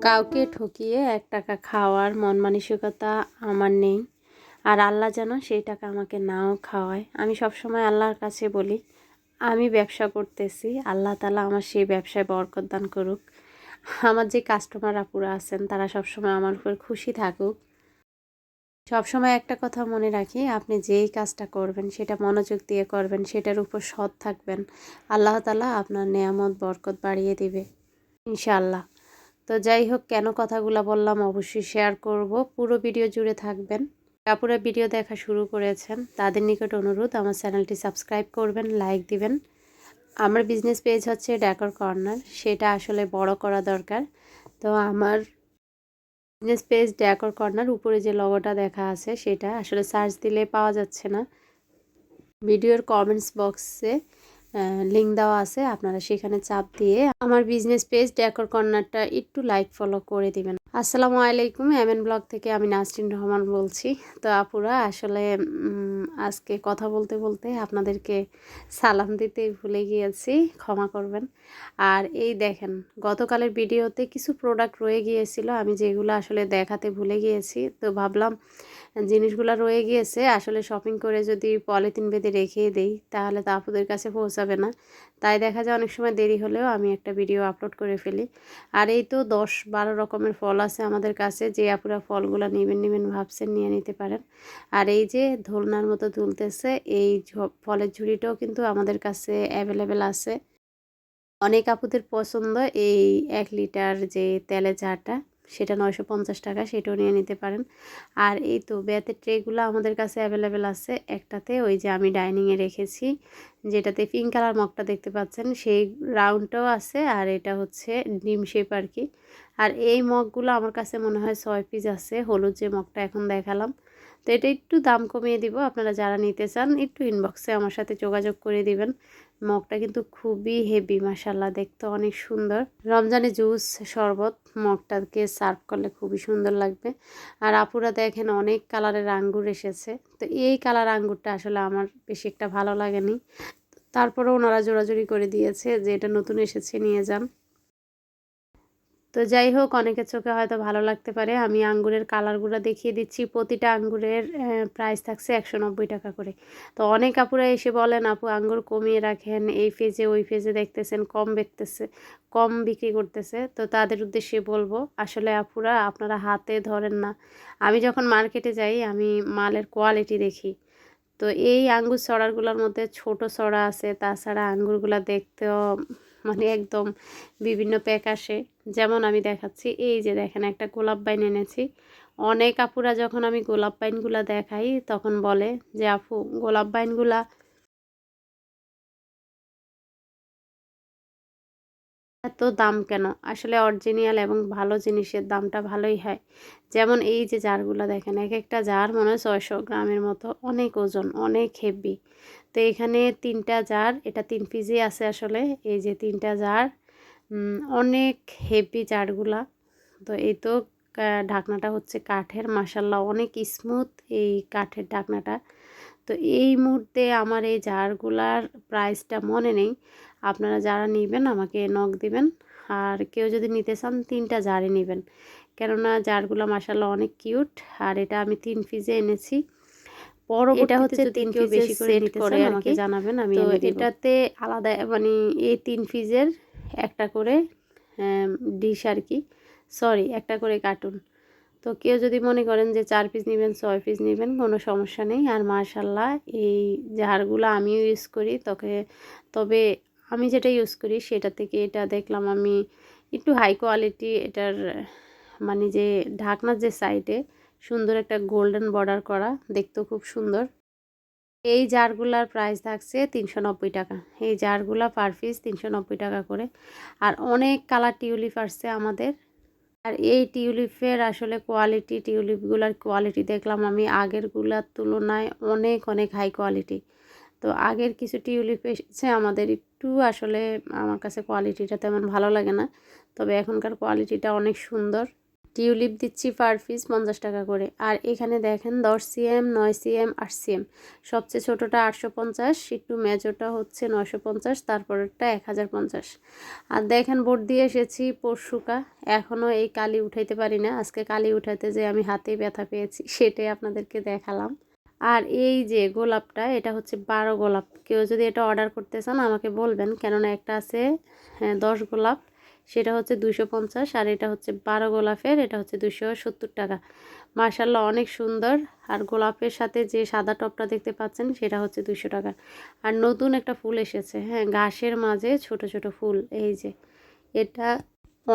কাউকে ঠকিয়ে ১ টাকা খাওয়ার মন মানসিকতা আমার নেই। আর আল্লাহ যেন সেই টাকা আমাকে নাও খাওয়ায়। আমি সবসময় আল্লাহর কাছে বলি, আমি ব্যবসা করতেছি, আল্লাহ তাআলা আমার সেই ব্যবসায় বরকত দান করুক। আমার যে কাস্টমার আপুরা আছেন তারা সবসময় আমার উপর খুশি থাকুক। সবসময় একটা কথা মনে রাখি, আপনি যেই কাজটা করবেন সেটা মনোযোগ দিয়ে করবেন, সেটার উপর সৎ থাকবেন, আল্লাহ তাআলা আপনার নেয়ামত বরকত বাড়িয়ে দিবে ইনশাআল্লাহ। তো যাই হোক, কেন কথাগুলো বললাম অবশ্যই শেয়ার করব, পুরো ভিডিও জুড়ে থাকবেন। আপুরা ভিডিও দেখা শুরু করেছেন তাদের নিকট অনুরোধ, আমার চ্যানেলটি সাবস্ক্রাইব করবেন, লাইক দিবেন। আমার বিজনেস পেজ হচ্ছে ডেকর কর্নার, সেটা আসলে বড় করা দরকার। তো আমার বিজনেস পেজ ডেকর কর্নার, উপরে যে লোগোটা দেখা আছে সেটা আসলে সার্চ দিলে পাওয়া যাচ্ছে না। ভিডিওর কমেন্টস বক্সে লিঙ্ক দেওয়া আছে, আপনারা সেখানে চাপ দিয়ে আমার বিজনেস পেজ ডেকর কর্নারটা একটু লাইক ফলো করে দিবেন। আসসালামু আলাইকুম, এমএন ব্লগ থেকে আমি নাসরিন রহমান বলছি। তো আপুরা আসলে আজকে কথা বলতে বলতে আপনাদেরকে সালাম দিতে ভুলে গিয়েছি, ক্ষমা করবেন। আর এই দেখেন, গতকালের ভিডিওতে কিছু প্রোডাক্ট রয়ে গিয়েছিল, আমি যেগুলো আসলে দেখাতে ভুলে গিয়েছি। তো ভাবলাম জিনিসগুলো রয়ে গিয়েছে, আসলে শপিং করে যদি পলিথিন বেঁধে রেখে দেই তাহলে তো আপুদের কাছে পৌঁছাবে না। তাই দেখা যায় অনেক সময় দেরি হলেও আমি একটা ভিডিও আপলোড করে ফেলি। আর এই তো 10-12 রকমের ফল আছে আমাদের কাছে, যে আপুরা ফলগুলো নেবেন ভাবছেন নিয়ে নিতে পারেন। আর এই যে দোলনার মতো দুলতেছে এই ফলের ঝুড়িটাও কিন্তু আমাদের কাছে অ্যাভেলেবেল আছে। অনেক আপুদের পছন্দ এই 1 লিটার যে তেলের জারটা, সেটা 950 টাকা, সেটাও নিয়ে নিতে পারেন। আর এই তো বেতের ট্রেগুলো আমাদের কাছে অ্যাভেলেবেল আছে। একটাতে ওই যে আমি ডাইনিংয়ে রেখেছি, যেটাতে পিঙ্ক কালার মগটা দেখতে পাচ্ছেন, সেই রাউন্ডটাও আছে। আর এটা হচ্ছে ডিম শেপ আর কি। আর এই মগগুলো আমার কাছে মনে হয় 6 পিস আছে, হলুদ যে মগটা এখন দেখালাম। তো এটা একটু দাম কমিয়ে দিব, আপনারা যারা নিতে চান একটু ইনবক্সে আমার সাথে যোগাযোগ করে দিবেন। মগটা কিন্তু খুবই হেভি, মাশাআল্লাহ, দেখতে অনেক সুন্দর। রমজানে জুস শরবত মগটাকে সার্ভ করলে খুবই সুন্দর লাগবে। আর আপুরা দেখেন অনেক কালারের আঙ্গুর এসেছে। তো এই কালার আঙ্গুরটা আসলে আমার বেশি একটা ভালো লাগেনি, তারপরেও ওনারা জোরাজুরি করে দিয়েছে যে এটা নতুন এসেছে, নিয়ে যান। তো যাই হোক, অনেকের চোখে হয়তো ভালো লাগতে পারে, আমি আঙ্গুরের কালারগুলো দেখিয়ে দিচ্ছি। প্রতিটা আঙ্গুরের প্রাইস থাকছে 190 টাকা করে। তো অনেক আপুরা এসে বলেন, আপু আঙ্গুর কমিয়ে রাখেন, এই ফেজে ওই ফেজে দেখতেছেন কম বিক্রি করতেছে। তো তাদের উদ্দেশ্যে বলবো, আসলে আপুরা আপনারা হাতে ধরেন না। আমি যখন মার্কেটে যাই আমি মালের কোয়ালিটি দেখি। তো এই আঙ্গুর ছড়াগুলোর মধ্যে ছোট ছড়া আছে, তাছাড়া আঙ্গুরগুলা দেখতেও মানে একদম বিভিন্ন প্যাক আসে। যেমন আমি দেখাচ্ছি, এই যে দেখেন একটা গোলাপ বাইন এনেছি। অনেক আপুরা যখন আমি গোলাপ বাইনগুলা দেখাই তখন বলে যে আপু গোলাপ বাইনগুলা এত দাম কেন? আসলে অরিজিনাল এবং ভালো জিনিসের দামটা ভালোই হয়। যেমন এই যে জারগুলা দেখেন, এক একটা জার মনে হয় 600 গ্রামের মতো, অনেক ওজন, অনেক হেভি। তো এখানে 3টা জার, এটা 3 পিসই আছে আসলে। এই যে 3টা জার, অনেক হেভি জারগুলা। তো এই তো ঢাকনাটা হচ্ছে কাঠের, মাশাআল্লাহ অনেক স্মুথ এই কাঠের ঢাকনাটা। তো এই মুহূর্তে আমার এই জারগুলার প্রাইসটা মনে নেই, আপনারা যারা নেবেন আমাকে নক দিবেন। আর কেউ যদি নিতে চান 3টা জারই নেবেন, কেননা জারগুলো মাশাআল্লাহ অনেক কিউট। আর এটা আমি 3 পিসে এনেছি। এটা হচ্ছে 3 পিসের সেট করে আমাকে জানাবেন, আমি এনে দেব। এটাতে আলাদা মানে এই 3 পিসের একটা করে ডিশ আর কি, সরি একটা করে কার্টুন। তো কেউ যদি মনে করেন যে 4 পিস নেবেন 6 পিস নেবেন, কোনো সমস্যা নেই। আর মাশাআল্লাহ এই জারগুলো আমিও ইউজ করি, তবে আমি যেটা ইউজ করি সেটা থেকে এটা দেখলাম আমি একটু হাই কোয়ালিটি। এটার মানে যে ঢাকনার যে সাইডে সুন্দর একটা গোল্ডেন বর্ডার করা, দেখতেও খুব সুন্দর। এই জারগুলার প্রাইস থাকছে 390 টাকা। এই জারগুলা পার পিস 390 টাকা করে। আর অনেক কালার টিউলিপ আসছে আমাদের। আর এই টিউলিপের আসলে কোয়ালিটি, টিউলিপগুলার কোয়ালিটি দেখলাম আমি আগেরগুলার তুলনায় অনেক অনেক হাই কোয়ালিটি। তো আগের কিছু টিউলিপ এসেছে আমাদের, একটু আসলে আমার কাছে কোয়ালিটিটা তেমন ভালো লাগে না, তবে এখনকার কোয়ালিটিটা অনেক সুন্দর। টিউলিপ দিচ্ছি পার পিস 50 টাকা করে। আর এখানে দেখেন 10 সিএম, 9 সিএম, 8 সিএম, সবচেয়ে ছোটোটা 850, একটু মেজোটা হচ্ছে 950, তারপরেরটা 1050। আর দেখেন বোর্ড দিয়ে এসেছি পরশুকা, এখনও এই কালি উঠাইতে পারি না। আজকে কালি উঠাইতে যে আমি হাতে ব্যথা পেয়েছি, সেটাই আপনাদেরকে দেখালাম। আর এই যে গোলাপটা, এটা হচ্ছে 12 গোলাপ। কেউ যদি এটা অর্ডার করতে চান আমাকে বলবেন, কেননা একটা আছে 10 গোলাপ, সেটা হচ্ছে 250, আর এটা হচ্ছে 12 গোলাপের, এটা হচ্ছে 270 টাকা। মার্শাল্লাহ অনেক সুন্দর। আর গোলাপের সাথে যে সাদা টপটা দেখতে পাচ্ছেন সেটা হচ্ছে 200 টাকা। আর নতুন একটা ফুল এসেছে, ঘাসের মাঝে ছোট ছোট ফুল, এই যে এটা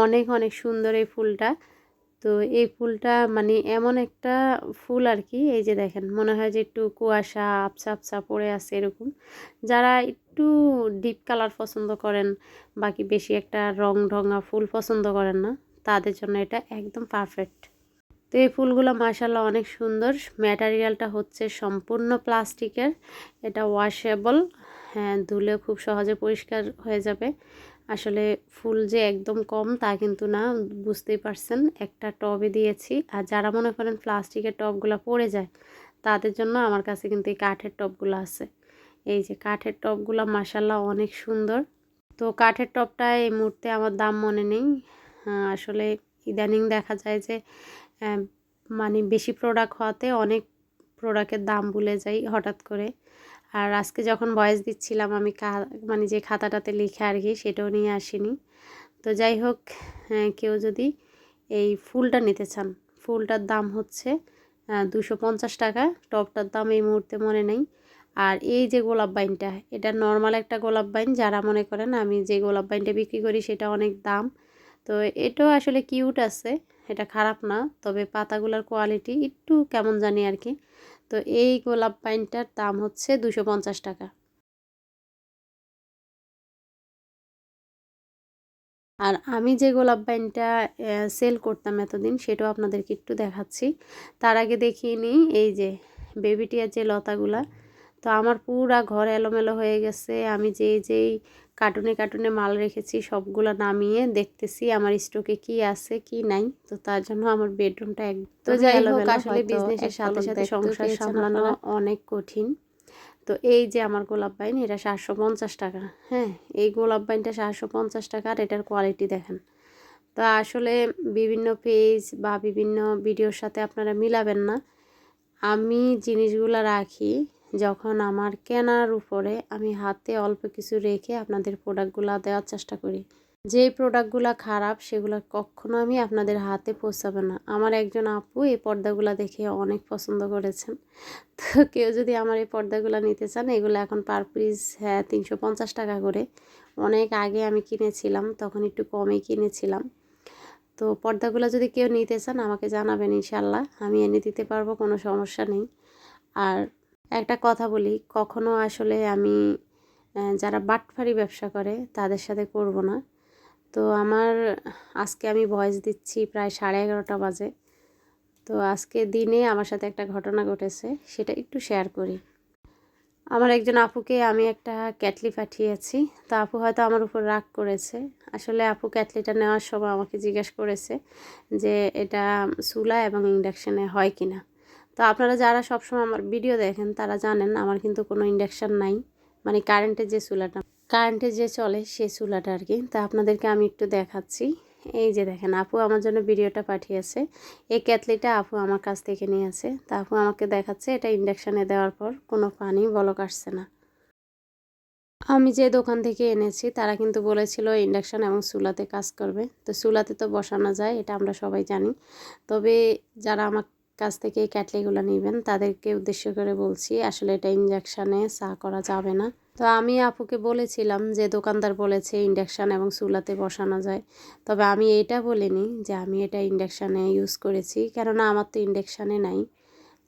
অনেক অনেক সুন্দর এই ফুলটা। তো এই ফুলটা মানে এমন একটা ফুল আর কি, এই যে দেখেন মনে হয় যে একটু কুয়াশা আবছা আবছা পড়ে আছে এরকম। যারা একটু ডিপ কালার পছন্দ করেন, বাকি বেশি একটা রং ঢঙা ফুল পছন্দ করেন না, তাদের জন্য এটা একদম পারফেক্ট। তো এই ফুলগুলো মাশাআল্লাহ অনেক সুন্দর। ম্যাটেরিয়ালটা হচ্ছে সম্পূর্ণ প্লাস্টিকের, এটা ওয়াশেবল, ধুলে খুব সহজে পরিষ্কার হয়ে যাবে। আসলে ফুল যে একদম কম তা কিন্তু না, বুঝতেই পারছেন, একটা টবে দিয়েছি। আর যারা মনে করেন প্লাস্টিকের টবগুলো পড়ে যায়, তাদের জন্য আমার কাছে কিন্তু এই কাঠের টবগুলো আছে। এই যে কাঠের টবগুলো মাশাআল্লাহ অনেক সুন্দর। তো কাঠের টবটা এই মুহূর্তে আমার দাম মনে নেই। আসলে ইদানিং দেখা যায় যে মানে বেশি প্রোডাক্ট হওয়াতে অনেক প্রোডাক্টের দাম ভুলে যাই হঠাৎ করে। আর আজকে যখন ভয়েস দিচ্ছিলাম আমি মানে যে খাতাটাতে লিখে আর কি, সেটাও নিয়ে আসিনি। তো যাই হোক, কেউ যদি এই ফুলটা নিতে চান, ফুলটার দাম হচ্ছে 250 টাকা। টবটার দাম এই মুহূর্তে মনে নেই। আর এই যে গোলাপ বাইনটা, এটা নর্মাল একটা গোলাপ বাইন। যারা মনে করেন আমি যে গোলাপ বাইনটা বিক্রি করি সেটা অনেক দাম, তো এটাও আসলে কিউট আছে, এটা খারাপ না, তবে পাতাগুলোর কোয়ালিটি একটু কেমন জানি আর কি। তো এই গোলাপ বাইনটার দাম হচ্ছে 250 টাকা। আর আমি যে গোলাপ বাইনটা সেল করতাম এতদিন, সেটাও আপনাদেরকে একটু দেখাচ্ছি। তার আগে দেখিয়ে নিই এই যে বেবি টিয়ার যে লতাগুলা। তো আমার পুরা ঘর এলোমেলো হয়ে গেছে। আমি যেই কার্টুনে কার্টুনে মাল রেখেছি সবগুলো নামিয়ে দেখতেছি আমার স্টকে কি আছে কি নাই। তো তার জন্য আমার বেডরুমটা একদম, তো যাই হোক, আসলে বিজনেসের সাথে সাথে সংসার সামলানো অনেক কঠিন। তো এই যে আমার গোলাপ বাইন, এটা 750 টাকা। এই গোলাপ বাইনটা 750 টাকা। আর এটার কোয়ালিটি দেখেন। তো আসলে বিভিন্ন পেজ বা বিভিন্ন ভিডিওর সাথে আপনারা মিলাবেন না। আমি জিনিসগুলো রাখি যখন আমার কেনার উপরে আমি হাতে অল্প কিছু রেখে আপনাদের প্রোডাক্টগুলো দেওয়ার চেষ্টা করি। যেই প্রোডাক্টগুলো খারাপ সেগুলো কখনো আমি আপনাদের হাতে পৌঁছাবে না। আমার একজন আপু এই পর্দাগুলো দেখে অনেক পছন্দ করেছেন। তো কেউ যদি আমার এই পর্দাগুলো নিতে চান, এগুলো এখন পার পিস 350 টাকা করে। অনেক আগে আমি কিনেছিলাম, তখন একটু কমে কিনেছিলাম। তো পর্দাগুলো যদি কেউ নিতে চান আমাকে জানাবেন, ইনশাল্লাহ আমি এনে দিতে পারবো, কোনো সমস্যা নেই। আর একটা কথা বলি, কখনো আসলে আমি যারা বাটফারি ব্যবসা করে তাদের সাথে করব না। তো আজকে আমি ভয়েস দিচ্ছি প্রায় 11:30 বাজে। তো আজকে দিনে আমার সাথে একটা ঘটনা ঘটেছে, সেটা একটু শেয়ার করি। আমার একজন আপুকে আমি একটা ক্যাটলি পাঠিয়েছি। তো আপু হয়তো আমার উপর রাগ করেছে। আসলে আপু ক্যাটলিটা নেওয়ার সময় আমাকে জিজ্ঞেস করেছে যে এটা চুলা এবং ইন্ডাকশানে হয় কি না। তো আপনারা যারা সবসময় আমার ভিডিও দেখেন তারা জানেন আমার কিন্তু কোনো ইন্ডাকশান নাই, মানে কারেন্টের যে চুলাটা, কারেন্টে যে চলে সে চুলাটা আর কি। তা আপনাদেরকে আমি একটু দেখাচ্ছি। এই যে দেখেন, আপু আমার জন্য ভিডিওটা পাঠিয়েছে। এই ক্যাটলিটা আপু আমার কাছ থেকে নিয়েছে। তা আপু আমাকে দেখাচ্ছে এটা ইন্ডাকশানে দেওয়ার পর কোনো পানি বলক আসছে না। আমি যে দোকান থেকে এনেছি তারা কিন্তু বলেছিল ইন্ডাকশান এবং চুলাতে কাজ করবে। তো চুলাতে তো বসানো যায়, এটা আমরা সবাই জানি। তবে যারা আমার কাছ থেকে এই ক্যাটলিগুলো নেবেন তাদেরকে উদ্দেশ্য করে বলছি, আসলে এটা ইন্ডাকশানে চা করা যাবে না। তো আমি আপুকে বলেছিলাম যে দোকানদার বলেছে ইন্ডাকশান এবং চুলাতে বসানো যায়, তবে আমি এটা বলিনি যে আমি এটা ইন্ডাকশানে ইউজ করেছি, কেননা আমার তো ইন্ডাকশানে নাই,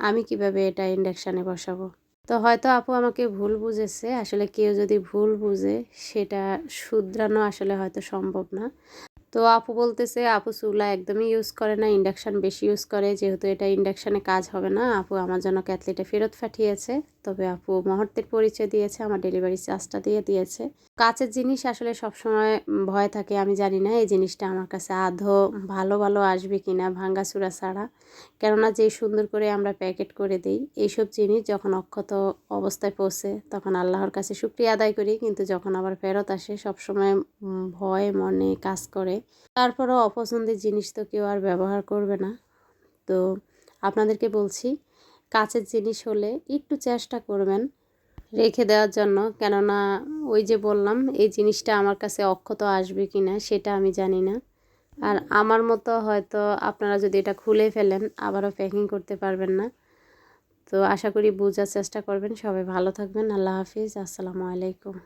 আমি কিভাবে এটা ইন্ডাকশানে বসাবো। তো হয়তো আপু আমাকে ভুল বুঝেছে। আসলে কেউ যদি ভুল বুঝে সেটা শুধরানো আসলে হয়তো সম্ভব না। তো আপু বলতেছে আপু চুলা একদমই ইউজ করে না, ইন্ডাকশান বেশি ইউজ করে, যেহেতু এটা ইন্ডাকশানে কাজ হবে না। আপু আমার জন্য ক্যাটলিটা ফেরত পাঠিয়েছে। তবে আপু মুহূর্তের পরিচয় দিয়েছে, আমার ডেলিভারি চার্জটা দিয়ে দিয়েছে। কাচের জিনিস আসলে সবসময় ভয় থাকে, আমি জানি না এই জিনিসটা আমার কাছে আদৌ ভালো ভালো আসবে কিনা ভাঙ্গাচুরা ছাড়া। কেননা যেই সুন্দর করে আমরা প্যাকেট করে দিই এইসব জিনিস যখন অক্ষত অবস্থায় পৌঁছে তখন আল্লাহর কাছে শুকরিয়া আদায় করি, কিন্তু যখন আবার ফেরত আসে সবসময় ভয় মনে কাজ করে। তারপরও অপছন্দের জিনিস তো কেউ আর ব্যবহার করবে না। তো আপনাদেরকে বলছি, কাচের জিনিস হলে একটু চেষ্টা করবেন রেখে দেওয়ার জন্য, কেননা ওই যে বললাম এই জিনিসটা আমার কাছে অক্ষত আসবে কি না সেটা আমি জানি না। আর আমার মতো হয়তো আপনারা যদি এটা খুলে ফেলেন আবারও প্যাকিং করতে পারবেন না। তো আশা করি বোঝার চেষ্টা করবেন। সবাই ভালো থাকবেন। আল্লাহ হাফিজ। আসসালামু আলাইকুম।